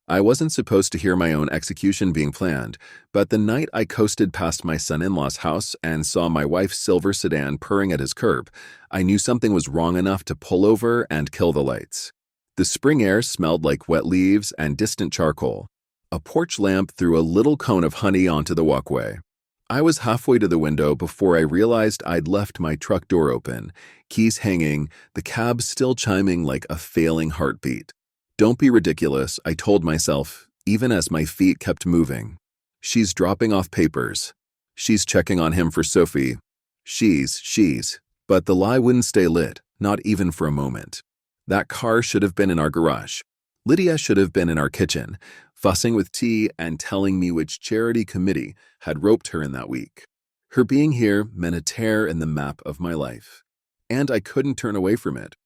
I wasn't supposed to hear my own execution being planned, but the night I coasted past my son-in-law's house and saw my wife's silver sedan purring at his curb, I knew something was wrong enough to pull over and kill the lights. The spring air smelled like wet leaves and distant charcoal. A porch lamp threw a little cone of honey onto the walkway. I was halfway to the window before I realized I'd left my truck door open, keys hanging, the cab still chiming like a failing heartbeat. Don't be ridiculous, I told myself, even as my feet kept moving. She's dropping off papers. She's checking on him for Sophie. She's. But the lie wouldn't stay lit, not even for a moment. That car should have been in our garage. Lydia should have been in our kitchen, fussing with tea and telling me which charity committee had roped her in that week. Her being here meant a tear in the map of my life, and I couldn't turn away from it.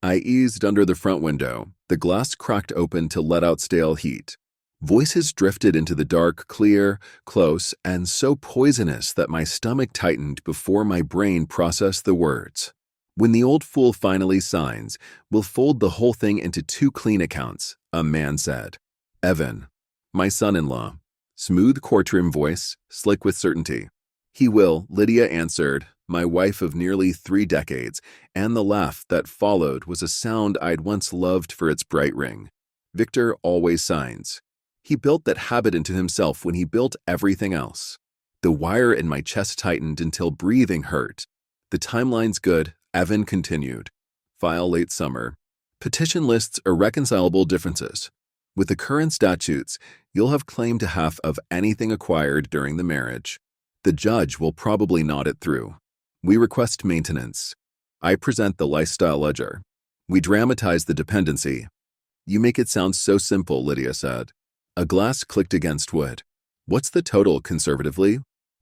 I eased under the front window, the glass cracked open to let out stale heat. Voices drifted into the dark, clear, close, and so poisonous that my stomach tightened before my brain processed the words. When the old fool finally signs, we'll fold the whole thing into 2 clean accounts, a man said. Evan, my son-in-law. Smooth courtroom voice, slick with certainty. He will, Lydia answered, my wife of nearly 3 decades, and the laugh that followed was a sound I'd once loved for its bright ring. Victor always signs. He built that habit into himself when he built everything else. The wire in my chest tightened until breathing hurt. The timeline's good, Evan continued. File late summer. Petition lists irreconcilable differences. With the current statutes, you'll have claim to half of anything acquired during the marriage. The judge will probably nod it through. We request maintenance. I present the lifestyle ledger. We dramatize the dependency. You make it sound so simple, Lydia said. A glass clicked against wood. What's the total, conservatively?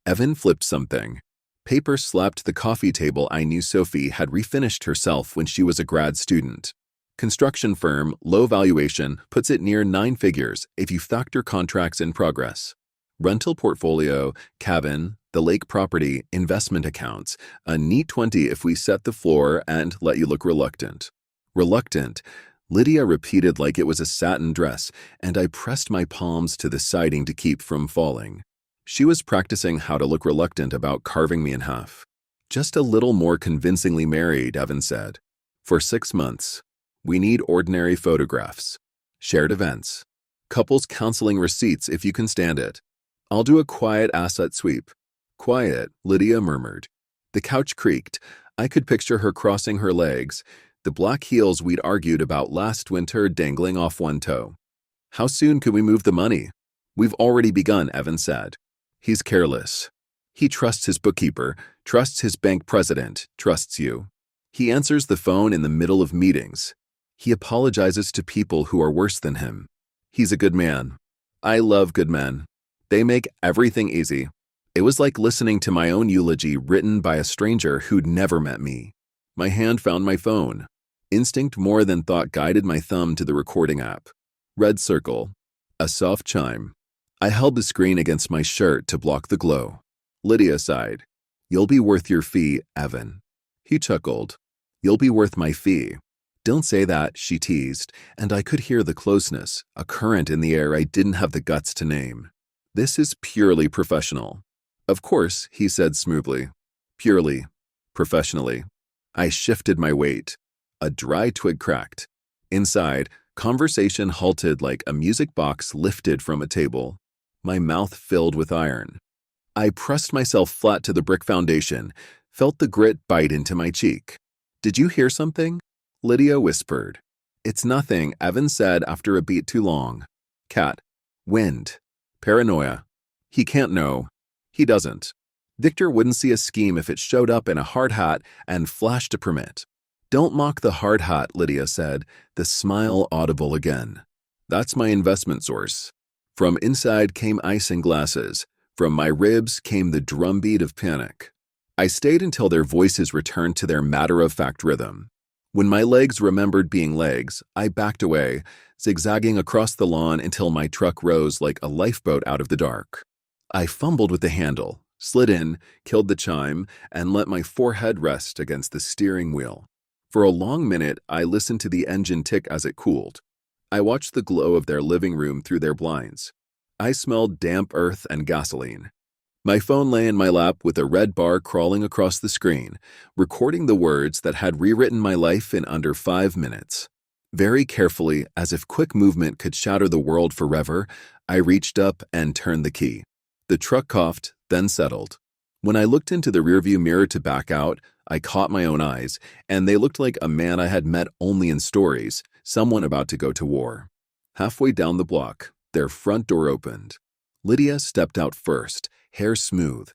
Evan flipped something. Paper slapped the coffee table. I knew Sophie had refinished herself when she was a grad student. Construction firm, low valuation, puts it near 9 figures if you factor contracts in progress. Rental portfolio, cabin, the lake property, investment accounts, a neat 20 if we set the floor and let you look reluctant. Reluctant, Lydia repeated like it was a satin dress, and I pressed my palms to the siding to keep from falling. She was practicing how to look reluctant about carving me in half. Just a little more convincingly married, Evan said. For 6 months. We need ordinary photographs. Shared events. Couples counseling receipts if you can stand it. I'll do a quiet asset sweep. Quiet, Lydia murmured. The couch creaked. I could picture her crossing her legs, the black heels we'd argued about last winter dangling off one toe. How soon could we move the money? We've already begun, Evan said. He's careless. He trusts his bookkeeper, trusts his bank president, trusts you. He answers the phone in the middle of meetings. He apologizes to people who are worse than him. He's a good man. I love good men. They make everything easy. It was like listening to my own eulogy written by a stranger who'd never met me. My hand found my phone. Instinct more than thought guided my thumb to the recording app. Red circle. A soft chime. I held the screen against my shirt to block the glow. Lydia sighed. You'll be worth your fee, Evan. He chuckled. You'll be worth my fee. Don't say that, she teased, and I could hear the closeness, a current in the air I didn't have the guts to name. This is purely professional. Of course, he said smoothly. Purely. Professionally. I shifted my weight. A dry twig cracked. Inside, conversation halted like a music box lifted from a table. My mouth filled with iron. I pressed myself flat to the brick foundation, felt the grit bite into my cheek. Did you hear something? Lydia whispered. It's nothing, Evan said after a beat too long. Cat. Wind. Paranoia. He can't know. He doesn't. Victor wouldn't see a scheme if it showed up in a hard hat and flashed a permit. Don't mock the hard hat, Lydia said, the smile audible again. That's my investment source. From inside came ice in glasses. From my ribs came the drumbeat of panic. I stayed until their voices returned to their matter-of-fact rhythm. When my legs remembered being legs, I backed away, zigzagging across the lawn until my truck rose like a lifeboat out of the dark. I fumbled with the handle, slid in, killed the chime, and let my forehead rest against the steering wheel. For a long minute, I listened to the engine tick as it cooled. I watched the glow of their living room through their blinds. I smelled damp earth and gasoline. My phone lay in my lap with a red bar crawling across the screen, recording the words that had rewritten my life in under 5 minutes. Very carefully, as if quick movement could shatter the world forever, I reached up and turned the key. The truck coughed, then settled. When I looked into the rearview mirror to back out, I caught my own eyes, and they looked like a man I had met only in stories, someone about to go to war. Halfway down the block, their front door opened. Lydia stepped out first, hair smooth,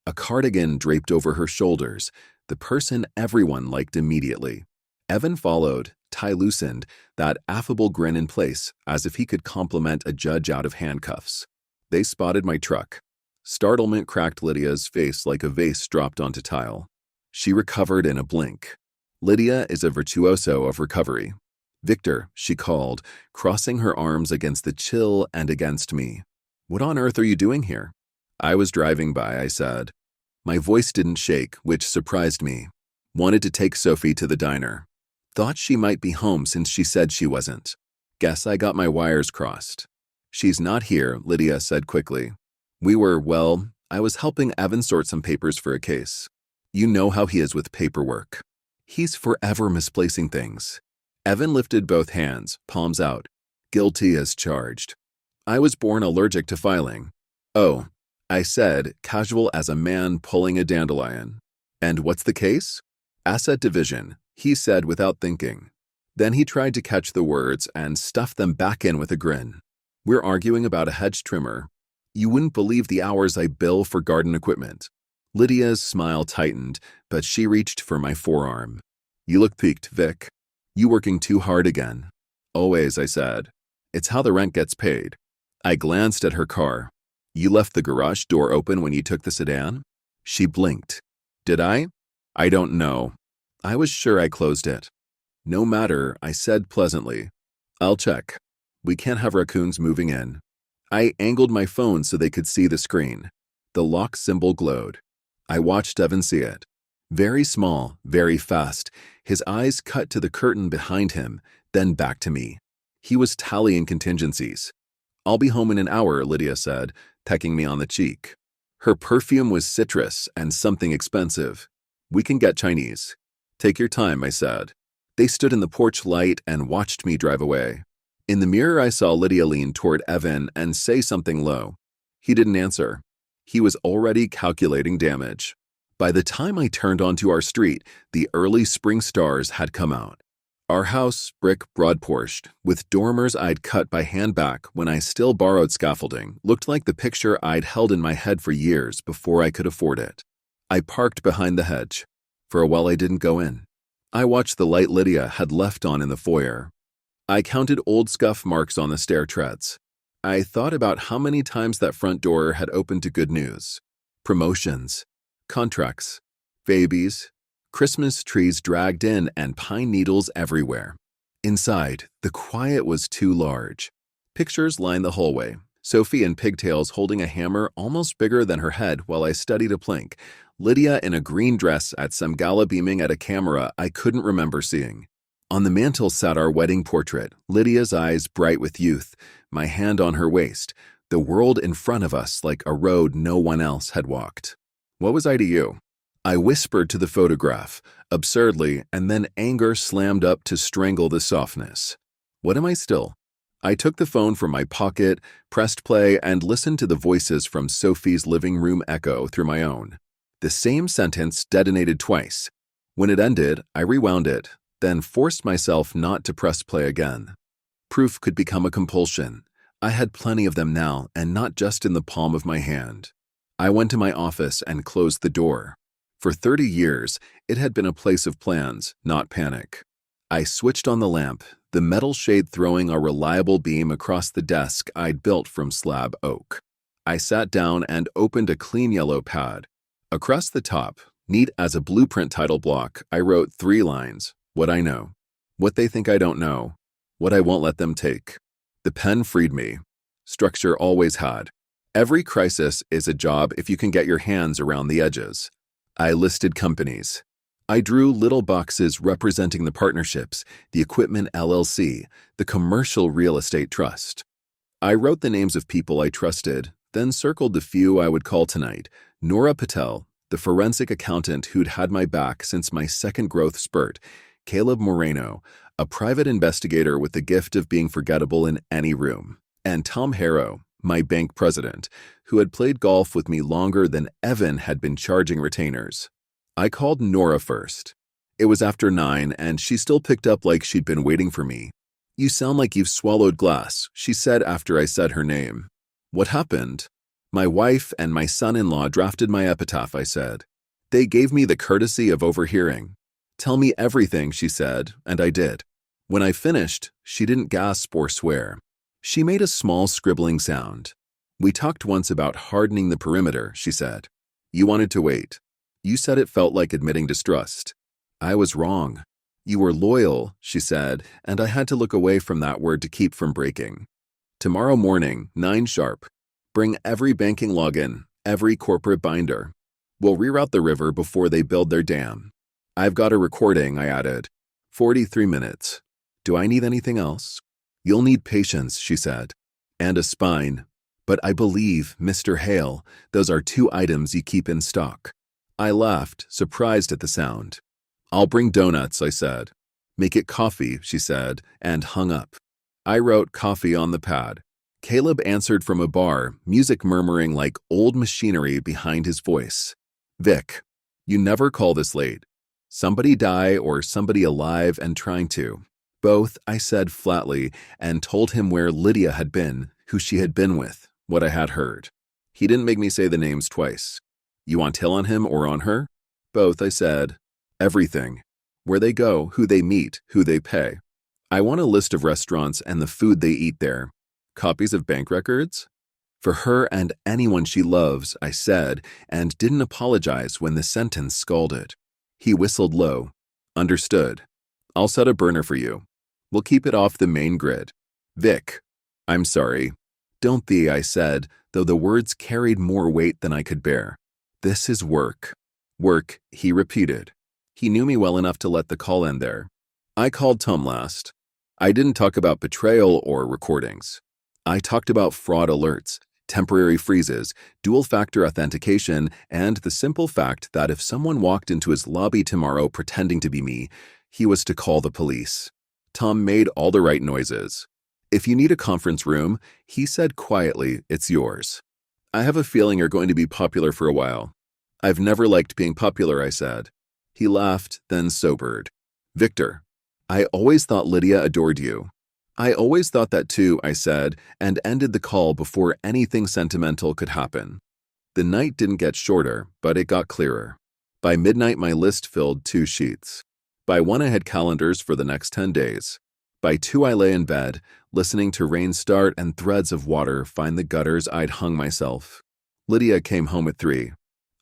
a cardigan draped over her shoulders, the person everyone liked immediately. Evan followed, tie loosened, that affable grin in place, as if he could compliment a judge out of handcuffs. They spotted my truck. Startlement cracked Lydia's face like a vase dropped onto tile. She recovered in a blink. Lydia is a virtuoso of recovery. Victor, she called, crossing her arms against the chill and against me. What on earth are you doing here? I was driving by, I said. My voice didn't shake, which surprised me. Wanted to take Sophie to the diner. Thought she might be home since she said she wasn't. Guess I got my wires crossed. She's not here, Lydia said quickly. I was helping Evan sort some papers for a case. You know how he is with paperwork. He's forever misplacing things. Evan lifted both hands, palms out. Guilty as charged. I was born allergic to filing. Oh, I said, casual as a man pulling a dandelion. And what's the case? Asset division, he said without thinking. Then he tried to catch the words and stuffed them back in with a grin. We're arguing about a hedge trimmer. You wouldn't believe the hours I bill for garden equipment. Lydia's smile tightened, but she reached for my forearm. You look peaked, Vic. You working too hard again. Always, I said. It's how the rent gets paid. I glanced at her car. You left the garage door open when you took the sedan? She blinked. Did I? I don't know. I was sure I closed it. No matter, I said pleasantly. I'll check. We can't have raccoons moving in. I angled my phone so they could see the screen. The lock symbol glowed. I watched Evan see it. Very small, very fast. His eyes cut to the curtain behind him, then back to me. He was tallying contingencies. I'll be home in an hour, Lydia said, pecking me on the cheek. Her perfume was citrus and something expensive. We can get Chinese. Take your time, I said. They stood in the porch light and watched me drive away. In the mirror, I saw Lydia lean toward Evan and say something low. He didn't answer. He was already calculating damage. By the time I turned onto our street, the early spring stars had come out. Our house, brick, broad-porched, with dormers I'd cut by hand back when I still borrowed scaffolding, looked like the picture I'd held in my head for years before I could afford it. I parked behind the hedge. For a while I didn't go in. I watched the light Lydia had left on in the foyer. I counted old scuff marks on the stair treads. I thought about how many times that front door had opened to good news. Promotions, contracts, babies, Christmas trees dragged in and pine needles everywhere. Inside, the quiet was too large. Pictures lined the hallway. Sophie in pigtails holding a hammer almost bigger than her head while I studied a plank. Lydia in a green dress at some gala beaming at a camera I couldn't remember seeing. On the mantel sat our wedding portrait, Lydia's eyes bright with youth, my hand on her waist, the world in front of us like a road no one else had walked. What was I to you? I whispered to the photograph, absurdly, and then anger slammed up to strangle the softness. What am I still? I took the phone from my pocket, pressed play, and listened to the voices from Sophie's living room echo through my own. The same sentence detonated twice. When it ended, I rewound it, then forced myself not to press play again. Proof could become a compulsion. I had plenty of them now, and not just in the palm of my hand. I went to my office and closed the door. For 30 years, it had been a place of plans, not panic. I switched on the lamp, the metal shade throwing a reliable beam across the desk I'd built from slab oak. I sat down and opened a clean yellow pad. Across the top, neat as a blueprint title block, I wrote 3 lines. What I know. What they think I don't know. What I won't let them take. The pen freed me. Structure always had. Every crisis is a job if you can get your hands around the edges. I listed companies. I drew little boxes representing the partnerships, the equipment LLC, the commercial real estate trust. I wrote the names of people I trusted, then circled the few I would call tonight. Nora Patel, the forensic accountant who'd had my back since my second growth spurt. Caleb Moreno, a private investigator with the gift of being forgettable in any room. And Tom Harrow, my bank president, who had played golf with me longer than Evan had been charging retainers. I called Nora first. It was after 9, and she still picked up like she'd been waiting for me. "You sound like you've swallowed glass," she said after I said her name. "What happened?" "My wife and my son-in-law drafted my epitaph," I said. "They gave me the courtesy of overhearing." "Tell me everything," she said, and I did. When I finished, she didn't gasp or swear. She made a small scribbling sound. "We talked once about hardening the perimeter," she said. "You wanted to wait. You said it felt like admitting distrust. I was wrong. You were loyal," she said, and I had to look away from that word to keep from breaking. "Tomorrow morning, 9 sharp. Bring every banking login, every corporate binder. We'll reroute the river before they build their dam." "I've got a recording," I added. 43 minutes. "Do I need anything else?" "You'll need patience," she said. "And a spine. But I believe, Mr. Hale, those are 2 items you keep in stock." I laughed, surprised at the sound. "I'll bring donuts," I said. "Make it coffee," she said, and hung up. I wrote coffee on the pad. Caleb answered from a bar, music murmuring like old machinery behind his voice. "Vic, you never call this late. Somebody die or somebody alive and trying to." "Both," I said flatly, and told him where Lydia had been, who she had been with, what I had heard. He didn't make me say the names twice. "You want tail on him or on her?" "Both," I said. "Everything. Where they go, who they meet, who they pay. I want a list of restaurants and the food they eat there. Copies of bank records?" "For her and anyone she loves," I said, and didn't apologize when the sentence scalded. He whistled low. "Understood. I'll set a burner for you. We'll keep it off the main grid." "Vic." "I'm sorry." "Don't be," I said, though the words carried more weight than I could bear. "This is work." "Work," he repeated. He knew me well enough to let the call end there. I called Tom last. I didn't talk about betrayal or recordings. I talked about fraud alerts, temporary freezes, dual-factor authentication, and the simple fact that if someone walked into his lobby tomorrow pretending to be me, he was to call the police. Tom made all the right noises. "If you need a conference room," he said quietly, "it's yours. I have a feeling you're going to be popular for a while." "I've never liked being popular," I said. He laughed, then sobered. "Victor, I always thought Lydia adored you." "I always thought that too," I said, and ended the call before anything sentimental could happen. The night didn't get shorter, but it got clearer. By midnight, my list filled 2 sheets. By 1, I had calendars for the next 10 days. By 2, I lay in bed, listening to rain start and threads of water find the gutters I'd hung myself. Lydia came home at 3.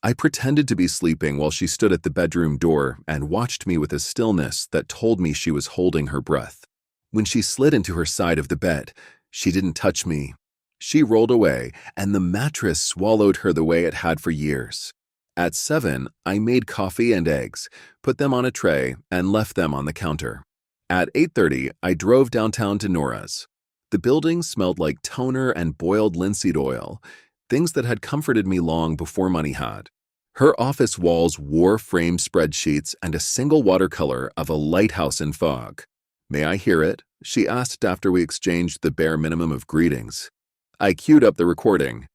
I pretended to be sleeping while she stood at the bedroom door and watched me with a stillness that told me she was holding her breath. When she slid into her side of the bed, she didn't touch me. She rolled away, and the mattress swallowed her the way it had for years. At 7, I made coffee and eggs, put them on a tray, and left them on the counter. At 8:30, I drove downtown to Nora's. The building smelled like toner and boiled linseed oil, things that had comforted me long before money had. Her office walls wore framed spreadsheets and a single watercolor of a lighthouse in fog. "May I hear it?" she asked after we exchanged the bare minimum of greetings. I queued up the recording.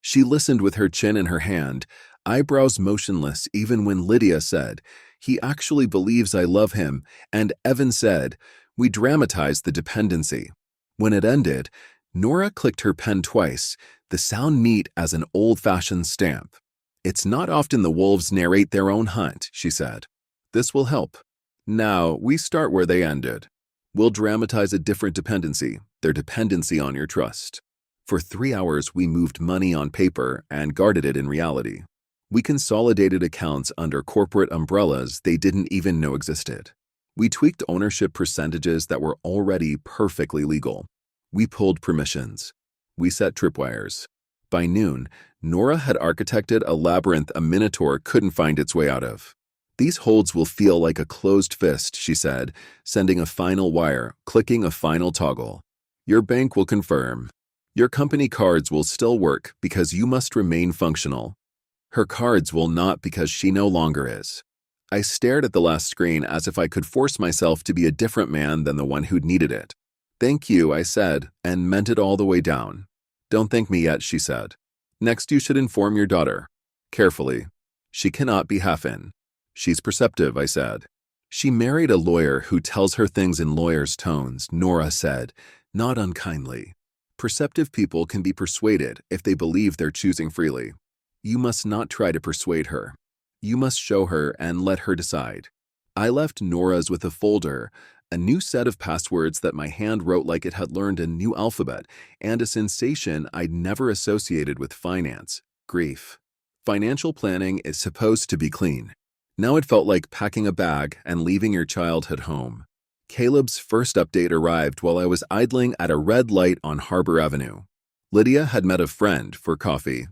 She listened with her chin in her hand, eyebrows motionless even when Lydia said, "He actually believes I love him," and Evan said, "We dramatized the dependency." When it ended, Nora clicked her pen twice, the sound neat as an old-fashioned stamp. "It's not often the wolves narrate their own hunt," she said. "This will help. Now, we start where they ended. We'll dramatize a different dependency, their dependency on your trust." For 3 hours, we moved money on paper and guarded it in reality. We consolidated accounts under corporate umbrellas they didn't even know existed. We tweaked ownership percentages that were already perfectly legal. We pulled permissions. We set tripwires. By noon, Nora had architected a labyrinth a minotaur couldn't find its way out of. These holds will feel like a closed fist, she said, sending a final wire, clicking a final toggle. Your bank will confirm. Your company cards will still work because you must remain functional. Her cards will not because she no longer is. I stared at the last screen as if I could force myself to be a different man than the one who'd needed it. Thank you, I said, and meant it all the way down. Don't thank me yet, she said. Next, you should inform your daughter. Carefully. She cannot be half in. She's perceptive, I said. She married a lawyer who tells her things in lawyer's tones, Nora said, not unkindly. Perceptive people can be persuaded if they believe they're choosing freely. You must not try to persuade her. You must show her and let her decide. I left Nora's with a folder, a new set of passwords that my hand wrote like it had learned a new alphabet, and a sensation I'd never associated with finance, grief. Financial planning is supposed to be clean. Now it felt like packing a bag and leaving your childhood home. Caleb's first update arrived while I was idling at a red light on Harbor Avenue. Lydia had met a friend for coffee.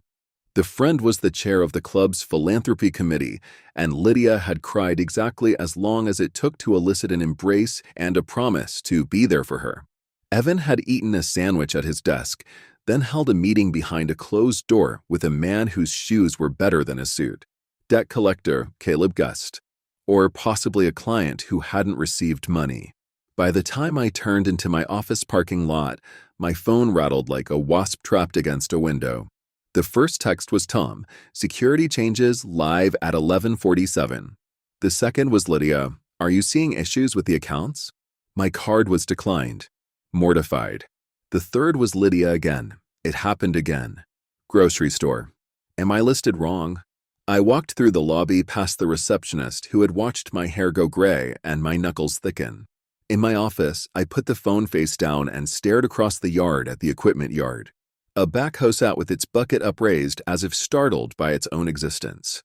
The friend was the chair of the club's philanthropy committee, and Lydia had cried exactly as long as it took to elicit an embrace and a promise to be there for her. Evan had eaten a sandwich at his desk, then held a meeting behind a closed door with a man whose shoes were better than his suit. Debt collector Caleb Gust, or possibly a client who hadn't received money. By the time I turned into my office parking lot, my phone rattled like a wasp trapped against a window. The first text was Tom, security changes live at 11:47. The second was Lydia, are you seeing issues with the accounts? My card was declined. Mortified. The third was Lydia again. It happened again. Grocery store. Am I listed wrong? I walked through the lobby past the receptionist who had watched my hair go gray and my knuckles thicken. In my office, I put the phone face down and stared across the yard at the equipment yard. A backhoe sat with its bucket upraised as if startled by its own existence.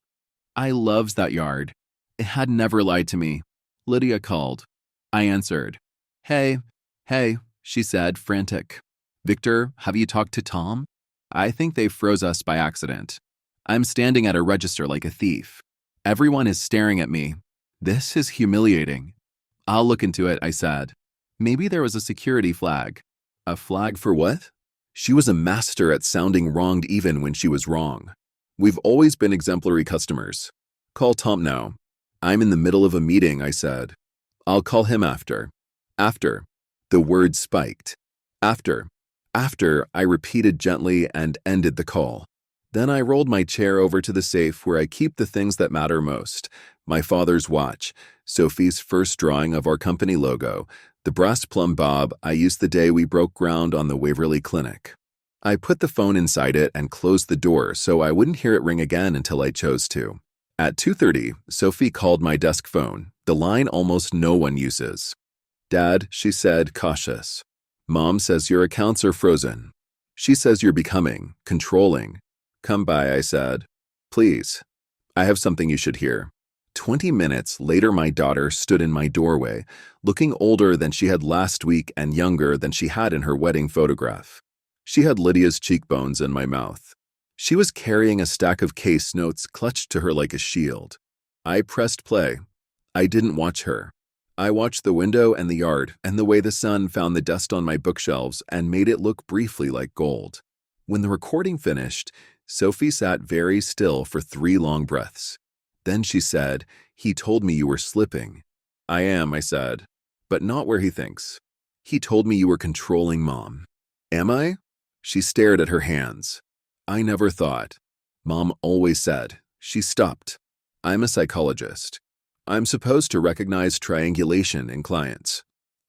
I loves that yard. It had never lied to me. Lydia called. I answered. Hey, she said, frantic. Victor, have you talked to Tom? I think they froze us by accident. I'm standing at a register like a thief. Everyone is staring at me. This is humiliating. I'll look into it, I said. Maybe there was a security flag. A flag for what? She was a master at sounding wronged even when she was wrong. We've always been exemplary customers. Call Tom now. I'm in the middle of a meeting, I said. I'll call him after. After. The word spiked. After, I repeated gently and ended the call. Then I rolled my chair over to the safe where I keep the things that matter most. My father's watch, Sophie's first drawing of our company logo, the brass plumb bob I used the day we broke ground on the Waverly Clinic. I put the phone inside it and closed the door so I wouldn't hear it ring again until I chose to. At 2:30, Sophie called my desk phone, the line almost no one uses. Dad, she said, cautious. Mom says your accounts are frozen. She says you're becoming controlling. Come by, I said. Please. I have something you should hear. 20 minutes later, my daughter stood in my doorway, looking older than she had last week and younger than she had in her wedding photograph. She had Lydia's cheekbones in my mouth. She was carrying a stack of case notes clutched to her like a shield. I pressed play. I didn't watch her. I watched the window and the yard and the way the sun found the dust on my bookshelves and made it look briefly like gold. When the recording finished, Sophie sat very still for 3 long breaths. Then she said, he told me you were slipping. I am, I said, but not where he thinks. He told me you were controlling Mom. Am I? She stared at her hands. I never thought. Mom always said. She stopped. I'm a psychologist. I'm supposed to recognize triangulation in clients.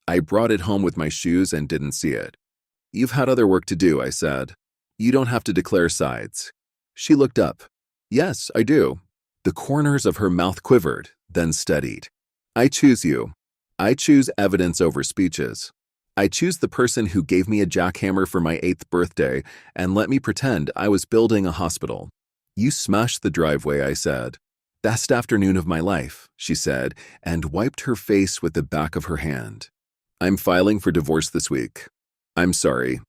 I brought it home with my shoes and didn't see it. You've had other work to do, I said. You don't have to declare sides. She looked up. Yes, I do. The corners of her mouth quivered, then steadied. I choose you. I choose evidence over speeches. I choose the person who gave me a jackhammer for my 8th birthday and let me pretend I was building a hospital. You smashed the driveway, I said. Best afternoon of my life, she said, and wiped her face with the back of her hand. I'm filing for divorce this week. I'm sorry.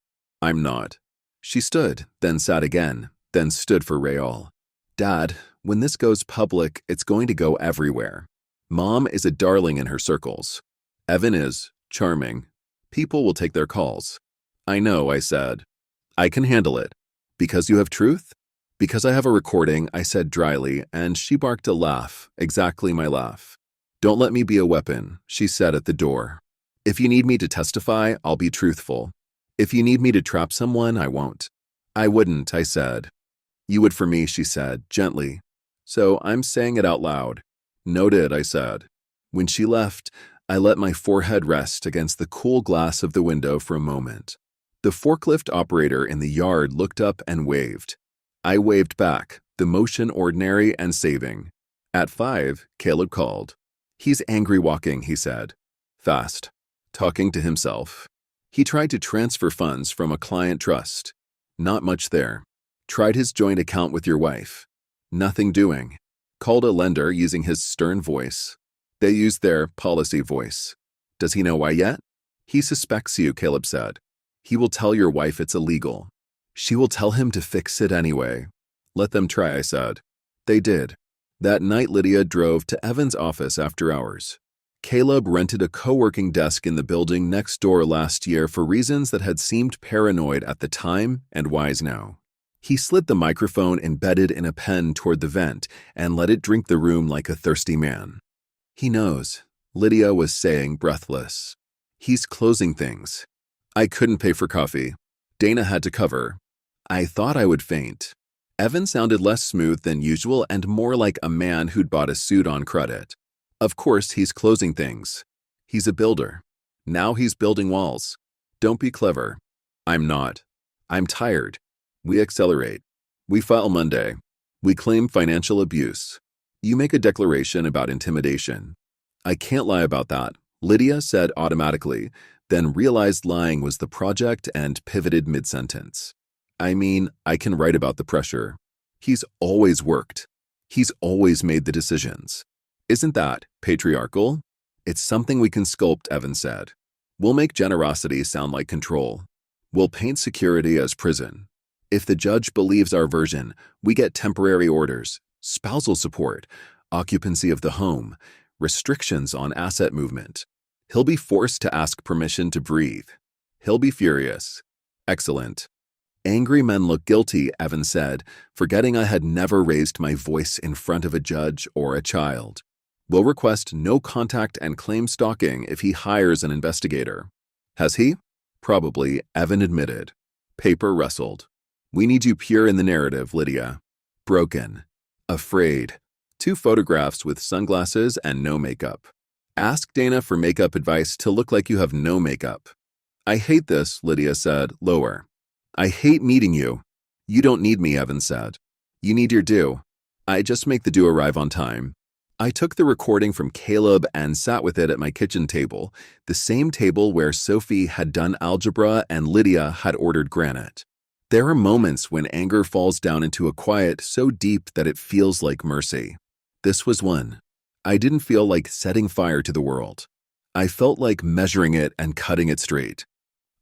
I'm not. She stood, then sat again, then stood for Raol. Dad, When this goes public, it's going to go everywhere. Mom is a darling in her circles. Evan is charming. People will take their calls. I know, I said. I can handle it. Because you have truth? Because I have a recording, I said dryly, and she barked a laugh, exactly my laugh. Don't let me be a weapon, she said at the door. If you need me to testify, I'll be truthful. If you need me to trap someone, I won't. I wouldn't, I said. You would for me, she said, gently. So I'm saying it out loud. Noted, I said. When she left, I let my forehead rest against the cool glass of the window for a moment. The forklift operator in the yard looked up and waved. I waved back, the motion ordinary and saving. At 5, Caleb called. He's angry walking, he said. Fast. Talking to himself. He tried to transfer funds from a client trust. Not much there. Tried his joint account with your wife. Nothing doing. Called a lender using his stern voice. They used their policy voice. Does he know why yet? He suspects you, Caleb said. He will tell your wife it's illegal. She will tell him to fix it anyway. Let them try, I said. They did. That night, Lydia drove to Evan's office after hours. Caleb rented a co-working desk in the building next door last year for reasons that had seemed paranoid at the time and wise now. He slid the microphone embedded in a pen toward the vent and let it drink the room like a thirsty man. He knows, Lydia was saying, breathless. He's closing things. I couldn't pay for coffee. Dana had to cover. I thought I would faint. Evan sounded less smooth than usual and more like a man who'd bought a suit on credit. Of course, he's closing things. He's a builder. Now he's building walls. Don't be clever. I'm not. I'm tired. We accelerate. We file Monday. We claim financial abuse. You make a declaration about intimidation. I can't lie about that, Lydia said automatically, then realized lying was the project and pivoted mid-sentence. I mean, I can write about the pressure. He's always worked. He's always made the decisions. Isn't that patriarchal? It's something we can sculpt, Evan said. We'll make generosity sound like control. We'll paint security as prison. If the judge believes our version, we get temporary orders, spousal support, occupancy of the home, restrictions on asset movement. He'll be forced to ask permission to breathe. He'll be furious. Excellent. Angry men look guilty, Evan said, forgetting I had never raised my voice in front of a judge or a child. We'll request no contact and claim stalking if he hires an investigator. Has he? Probably, Evan admitted. Paper rustled. We need you pure in the narrative, Lydia. Broken. Afraid. 2 photographs with sunglasses and no makeup. Ask Dana for makeup advice to look like you have no makeup. I hate this, Lydia said, lower. I hate meeting you. You don't need me, Evan said. You need your due. I just make the due arrive on time. I took the recording from Caleb and sat with it at my kitchen table, the same table where Sophie had done algebra and Lydia had ordered granite. There are moments when anger falls down into a quiet so deep that it feels like mercy. This was one. I didn't feel like setting fire to the world. I felt like measuring it and cutting it straight.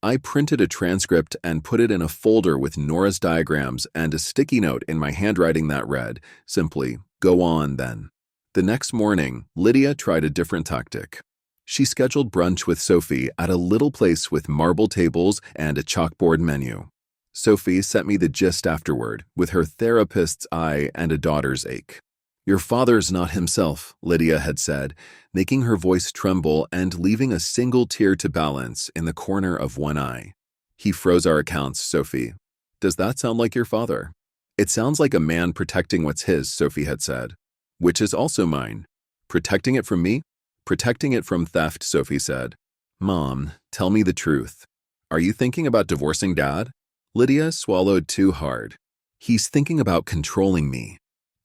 I printed a transcript and put it in a folder with Nora's diagrams and a sticky note in my handwriting that read, simply, go on then. The next morning, Lydia tried a different tactic. She scheduled brunch with Sophie at a little place with marble tables and a chalkboard menu. Sophie sent me the gist afterward, with her therapist's eye and a daughter's ache. Your father's not himself, Lydia had said, making her voice tremble and leaving a single tear to balance in the corner of one eye. He froze our accounts, Sophie. Does that sound like your father? It sounds like a man protecting what's his, Sophie had said. Which is also mine. Protecting it from me? Protecting it from theft, Sophie said. Mom, tell me the truth. Are you thinking about divorcing Dad? Lydia swallowed too hard. He's thinking about controlling me.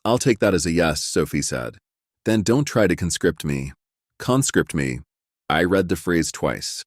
I'll take that as a yes, Sophie said. Then don't try to conscript me. Conscript me. I read the phrase twice.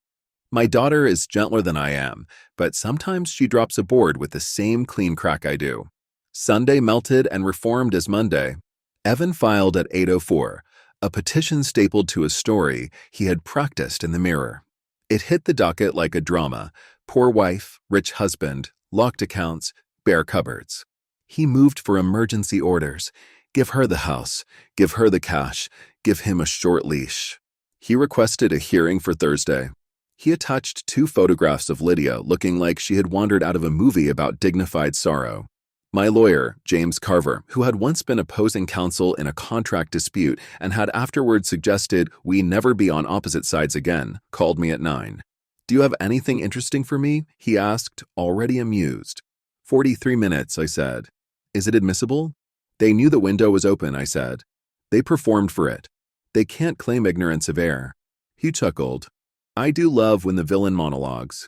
My daughter is gentler than I am, but sometimes she drops a board with the same clean crack I do. Sunday melted and reformed as Monday. Evan filed at 8:04, a petition stapled to a story he had practiced in the Mirror. It hit the docket like a drama: poor wife, rich husband, locked accounts, bare cupboards. He moved for emergency orders, Give her the house, give her the cash, give him a short leash. He requested a hearing for Thursday. He attached 2 photographs of Lydia looking like she had wandered out of a movie about dignified sorrow. My lawyer, James Carver, who had once been opposing counsel in a contract dispute and had afterwards suggested we never be on opposite sides again, called me at 9. "Do you have anything interesting for me?" he asked, already amused. 43 minutes, I said. "Is it admissible?" "They knew the window was open," I said. "They performed for it. They can't claim ignorance of air." He chuckled. "I do love when the villain monologues."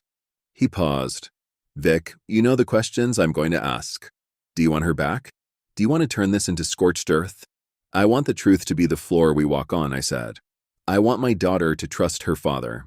He paused. "Vic, you know the questions I'm going to ask. Do you want her back? Do you want to turn this into scorched earth?" "I want the truth to be the floor we walk on," I said. "I want my daughter to trust her father.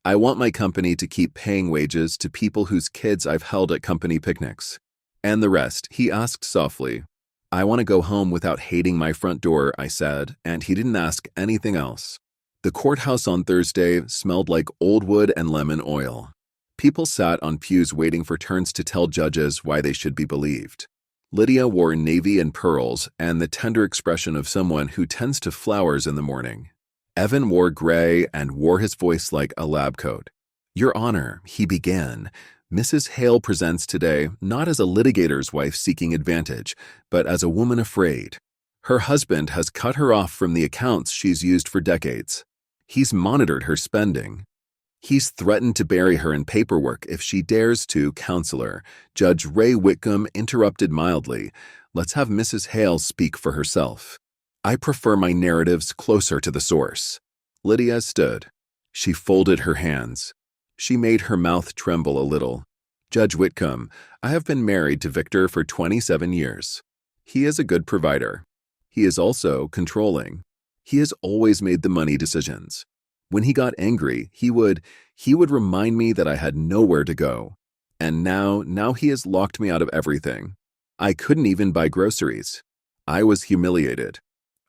I want my company to keep paying wages to people whose kids I've held at company picnics. And the rest," he asked softly. "I want to go home without hating my front door," I said, and he didn't ask anything else. The courthouse on Thursday smelled like old wood and lemon oil. People sat on pews waiting for turns to tell judges why they should be believed. Lydia wore navy and pearls and the tender expression of someone who tends to flowers in the morning. Evan wore gray and wore his voice like a lab coat. "Your Honor," he began, "Mrs. Hale presents today not as a litigator's wife seeking advantage, but as a woman afraid. Her husband has cut her off from the accounts she's used for decades. He's monitored her spending. He's threatened to bury her in paperwork if she dares to, Counselor." Judge Ray Whitcomb interrupted mildly. "Let's have Mrs. Hale speak for herself. I prefer my narratives closer to the source." Lydia stood. She folded her hands. She made her mouth tremble a little. "Judge Whitcomb, I have been married to Victor for 27 years. He is a good provider. He is also controlling. He has always made the money decisions. When he got angry, he would remind me that I had nowhere to go. And now he has locked me out of everything. I couldn't even buy groceries. I was humiliated.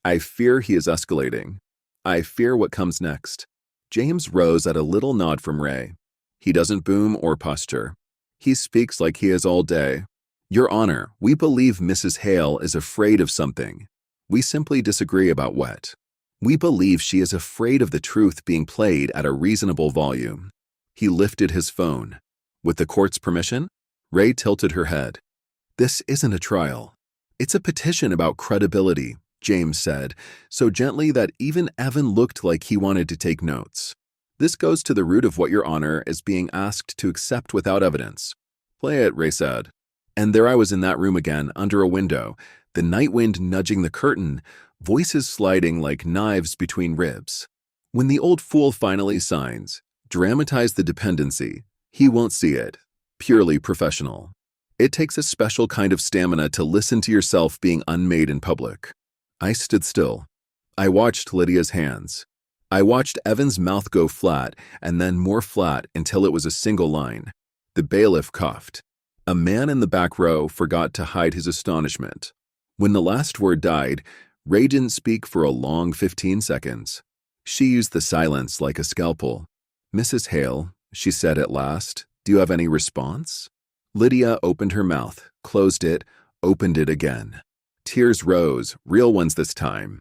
I fear he is escalating. I fear what comes next." James rose at a little nod from Ray. He doesn't boom or posture. He speaks like he is all day. "Your Honor, we believe Mrs. Hale is afraid of something. We simply disagree about what. We believe she is afraid of the truth being played at a reasonable volume." He lifted his phone. "With the court's permission?" Ray tilted her head. "This isn't a trial. It's a petition about credibility," James said, so gently that even Evan looked like he wanted to take notes. "This goes to the root of what Your Honor is being asked to accept without evidence." "Play it," Ray said. And there I was in that room again, under a window, the night wind nudging the curtain, voices sliding like knives between ribs. "When the old fool finally signs, dramatize the dependency. He won't see it. Purely professional. It takes a special kind of stamina to listen to yourself being unmade in public." I stood still. I watched Lydia's hands. I watched Evan's mouth go flat and then more flat until it was a single line. The bailiff coughed. A man in the back row forgot to hide his astonishment. When the last word died, Ray didn't speak for a long 15 seconds. She used the silence like a scalpel. "Mrs. Hale," she said at last, "do you have any response?" Lydia opened her mouth, closed it, opened it again. Tears rose, real ones this time.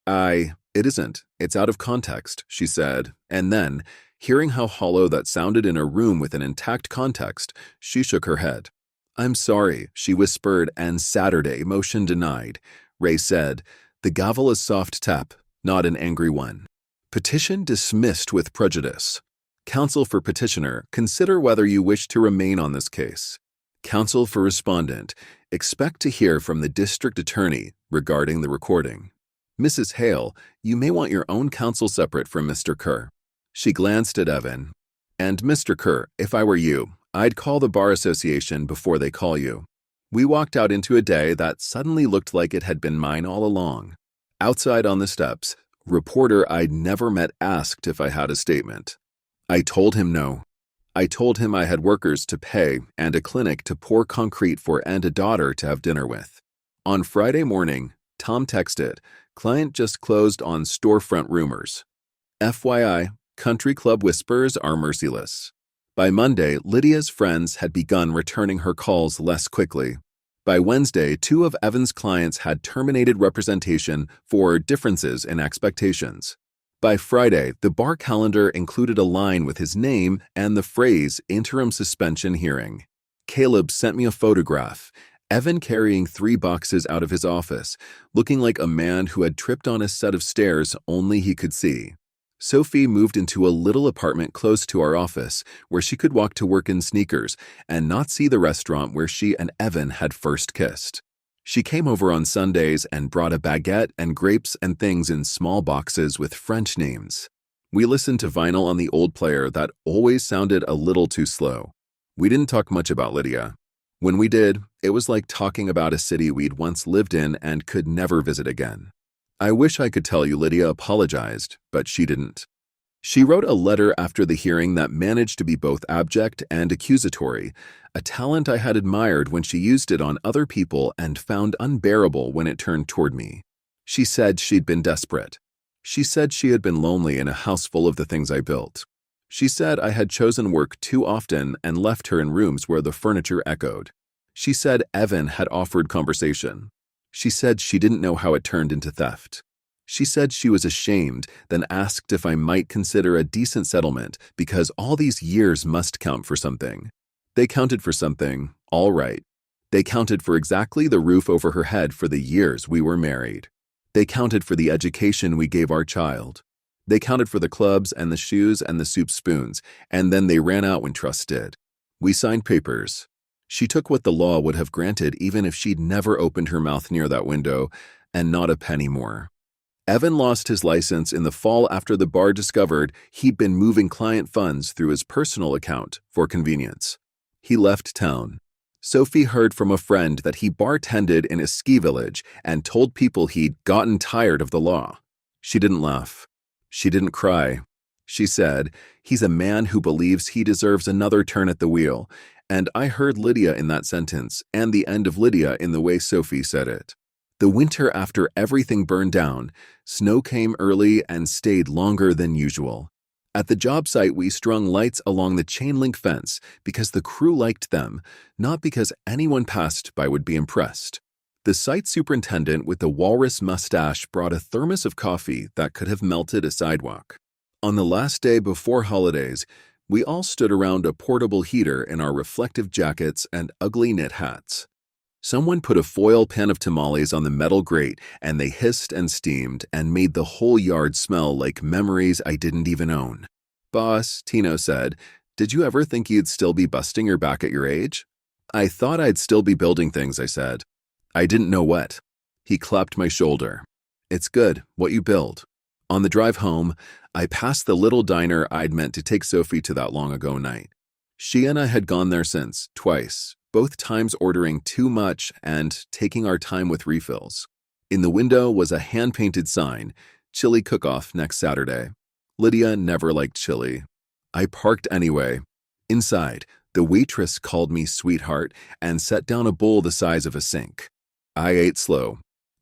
It isn't. It's out of context," she said, and then, hearing how hollow that sounded in a room with an intact context, she shook her head. "I'm sorry," she whispered, and Saturday, motion denied. Ray said, "The gavel is soft tap, not an angry one. Petition dismissed with prejudice. Counsel for petitioner, consider whether you wish to remain on this case. Counsel for respondent, expect to hear from the district attorney regarding the recording. Mrs. Hale, you may want your own counsel separate from Mr. Kerr." She glanced at Evan. "And Mr. Kerr, if I were you, I'd call the Bar Association before they call you." We walked out into a day that suddenly looked like it had been mine all along. Outside on the steps, a reporter I'd never met asked if I had a statement. I told him no. I told him I had workers to pay and a clinic to pour concrete for and a daughter to have dinner with. On Friday morning, Tom texted, "Client just closed on storefront rumors. FYI, country club whispers are merciless." By Monday, Lydia's friends had begun returning her calls less quickly. By Wednesday, two of Evan's clients had terminated representation for differences in expectations. By Friday, the bar calendar included a line with his name and the phrase interim suspension hearing. Caleb sent me a photograph. Evan carrying 3 boxes out of his office, looking like a man who had tripped on a set of stairs only he could see. Sophie moved into a little apartment close to our office where she could walk to work in sneakers and not see the restaurant where she and Evan had first kissed. She came over on Sundays and brought a baguette and grapes and things in small boxes with French names. We listened to vinyl on the old player that always sounded a little too slow. We didn't talk much about Lydia. When we did, it was like talking about a city we'd once lived in and could never visit again. I wish I could tell you Lydia apologized, but she didn't. She wrote a letter after the hearing that managed to be both abject and accusatory, a talent I had admired when she used it on other people and found unbearable when it turned toward me. She said she'd been desperate. She said she had been lonely in a house full of the things I built. She said I had chosen work too often and left her in rooms where the furniture echoed. She said Evan had offered conversation. She said she didn't know how it turned into theft. She said she was ashamed, then asked if I might consider a decent settlement because all these years must count for something. They counted for something, all right. They counted for exactly the roof over her head for the years we were married. They counted for the education we gave our child. They counted for the clubs and the shoes and the soup spoons, and then they ran out when trust did. We signed papers. She took what the law would have granted even if she'd never opened her mouth near that window, and not a penny more. Evan lost his license in the fall after the bar discovered he'd been moving client funds through his personal account for convenience. He left town. Sophie heard from a friend that he bartended in a ski village and told people he'd gotten tired of the law. She didn't laugh. She didn't cry. She said, "He's a man who believes he deserves another turn at the wheel," and I heard Lydia in that sentence and the end of Lydia in the way Sophie said it. The winter after everything burned down, snow came early and stayed longer than usual. At the job site, we strung lights along the chain-link fence because the crew liked them, not because anyone passed by would be impressed. The site superintendent with the walrus mustache brought a thermos of coffee that could have melted a sidewalk. On the last day before holidays, we all stood around a portable heater in our reflective jackets and ugly knit hats. Someone put a foil pan of tamales on the metal grate, and they hissed and steamed and made the whole yard smell like memories I didn't even own. "Boss," Tino said, "did you ever think you'd still be busting your back at your age?" "I thought I'd still be building things," I said. "I didn't know what." He clapped my shoulder. "It's good, what you build." On the drive home, I passed the little diner I'd meant to take Sophie to that long ago night. She and I had gone there since, twice, both times ordering too much and taking our time with refills. In the window was a hand-painted sign, "Chili Cook-Off next Saturday." Lydia never liked chili. I parked anyway. Inside, the waitress called me sweetheart and set down a bowl the size of a sink. I ate slow.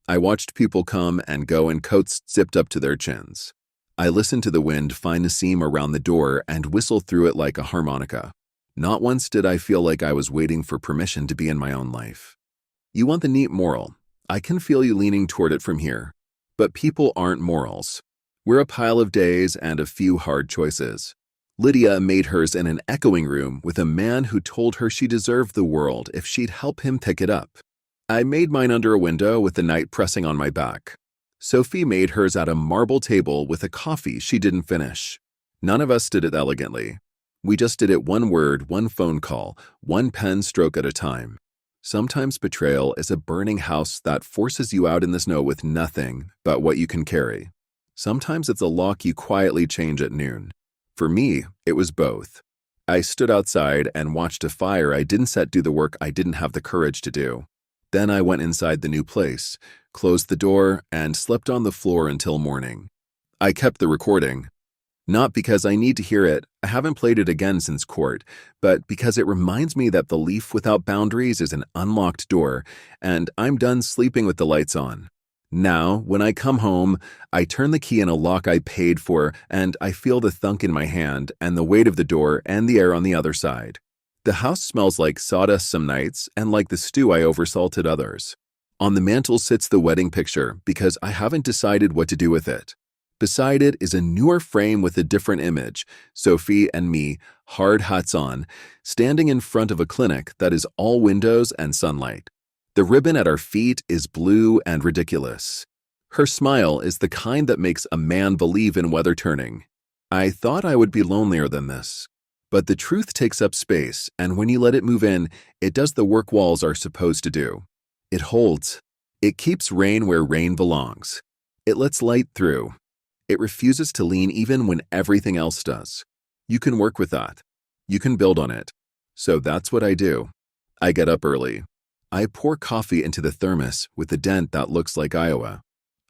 I watched people come and go in coats zipped up to their chins. I listened to the wind find a seam around the door and whistle through it like a harmonica. Not once did I feel like I was waiting for permission to be in my own life. You want the neat moral. I can feel you leaning toward it from here. But people aren't morals. We're a pile of days and a few hard choices. Lydia made hers in an echoing room with a man who told her she deserved the world if she'd help him pick it up. I made mine under a window with the night pressing on my back. Sophie made hers at a marble table with a coffee she didn't finish. None of us did it elegantly. We just did it one word, one phone call, one pen stroke at a time. Sometimes betrayal is a burning house that forces you out in the snow with nothing but what you can carry. Sometimes it's a lock you quietly change at noon. For me, it was both. I stood outside and watched a fire I didn't set do the work I didn't have the courage to do. Then I went inside the new place, closed the door, and slept on the floor until morning. I kept the recording. Not because I need to hear it, I haven't played it again since court, but because it reminds me that the leaf without boundaries is an unlocked door, and I'm done sleeping with the lights on. Now, when I come home, I turn the key in a lock I paid for, and I feel the thunk in my hand and the weight of the door and the air on the other side. The house smells like sawdust some nights and like the stew I oversalted others. On the mantel sits the wedding picture because I haven't decided what to do with it. Beside it is a newer frame with a different image, Sophie and me, hard hats on, standing in front of a clinic that is all windows and sunlight. The ribbon at our feet is blue and ridiculous. Her smile is the kind that makes a man believe in weather turning. I thought I would be lonelier than this. But the truth takes up space, and when you let it move in, it does the work walls are supposed to do. It holds. It keeps rain where rain belongs. It lets light through. It refuses to lean even when everything else does. You can work with that. You can build on it. So that's what I do. I get up early. I pour coffee into the thermos with a dent that looks like Iowa.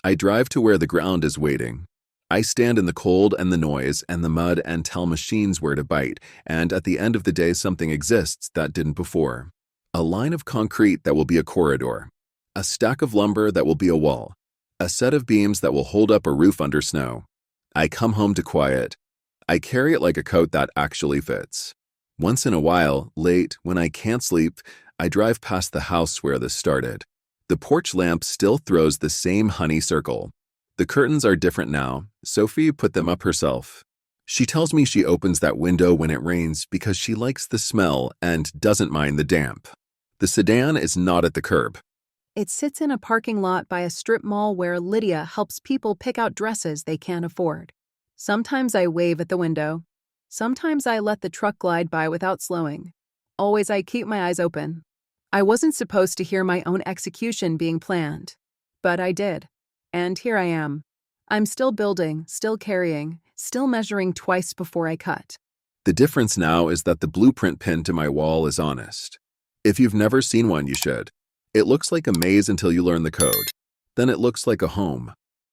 I drive to where the ground is waiting. I stand in the cold and the noise and the mud and tell machines where to bite, and at the end of the day something exists that didn't before. A line of concrete that will be a corridor. A stack of lumber that will be a wall. A set of beams that will hold up a roof under snow. I come home to quiet. I carry it like a coat that actually fits. Once in a while, late, when I can't sleep, I drive past the house where this started. The porch lamp still throws the same honey circle. The curtains are different now. Sophie put them up herself. She tells me she opens that window when it rains because she likes the smell and doesn't mind the damp. The sedan is not at the curb. It sits in a parking lot by a strip mall where Lydia helps people pick out dresses they can't afford. Sometimes I wave at the window. Sometimes I let the truck glide by without slowing. Always I keep my eyes open. I wasn't supposed to hear my own execution being planned, but I did. And here I am. I'm still building, still carrying, still measuring twice before I cut. The difference now is that the blueprint pinned to my wall is honest. If you've never seen one, you should. It looks like a maze until you learn the code. Then it looks like a home.